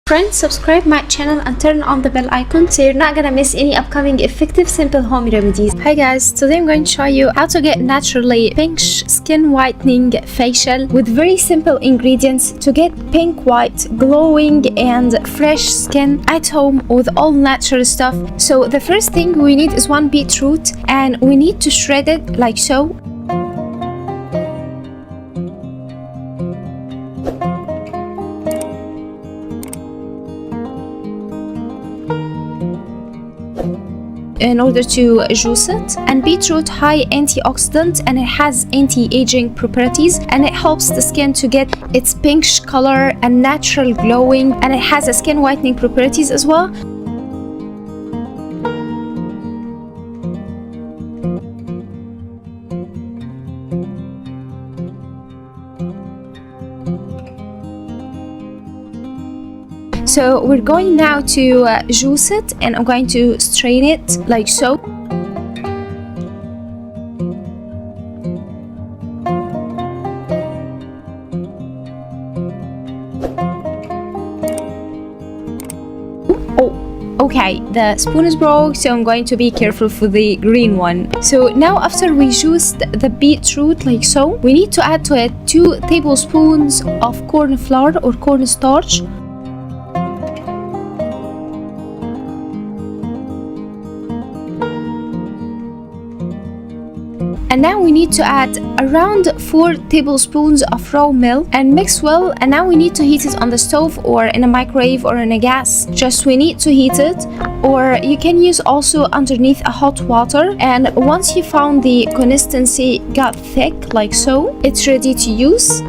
Friends, subscribe my channel and turn on the bell icon so you're not gonna miss any upcoming effective simple home remedies. Hi guys, today I'm going to show you how to get naturally pink skin whitening facial with very simple ingredients to get pink, white, glowing and fresh skin at home with all natural stuff. So the first thing we need is one beetroot and we need to shred it like so. In order to juice it. And beetroot high antioxidant and it has anti-aging properties and it helps the skin to get its pinkish color and natural glowing, and it has a skin whitening properties as well. So we're going now to juice it, and I'm going to strain it like so. Okay, the spoon is broke, so I'm going to be careful for the green one. So now after we juiced the beetroot like so, we need to add to it 2 tablespoons of corn flour or corn starch. And now we need to add around 4 tablespoons of raw milk and mix well. And now we need to heat it on the stove or in a microwave or in a gas. Just we need to heat it, or you can use also underneath a hot water. And once you found the consistency got thick like so, it's ready to use.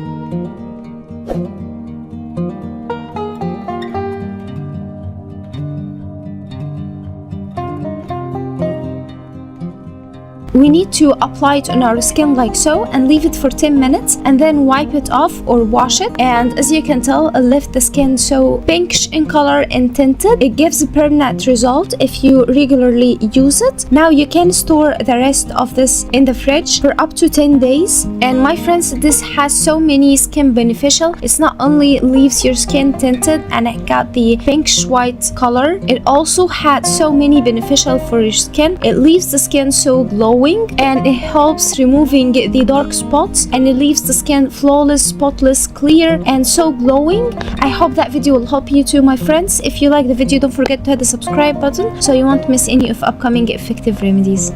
We need to apply it on our skin like so and leave it for 10 minutes and then wipe it off or wash it. And as you can tell, it left the skin so pinkish in color and tinted. It gives a permanent result if you regularly use it. Now you can store the rest of this in the fridge for up to 10 days. And my friends, this has so many skin beneficial. It's not only leaves your skin tinted and it got the pinkish white color, it also had so many beneficial for your skin. It leaves the skin so glowing, and it helps removing the dark spots, and it leaves the skin flawless, spotless, clear and so glowing. I hope that video will help you too, my friends. If you like the video, don't forget to hit the subscribe button so you won't miss any of upcoming effective remedies.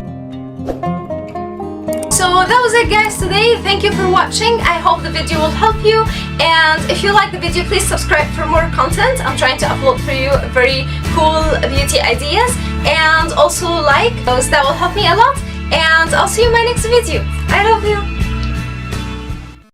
So that was it guys today. Thank you for watching. I hope the video will help you, and if you like the video, please subscribe for more content. I'm trying to upload for you very cool beauty ideas, and also like those, that will help me a lot. And I'll see you in my next video. I love you.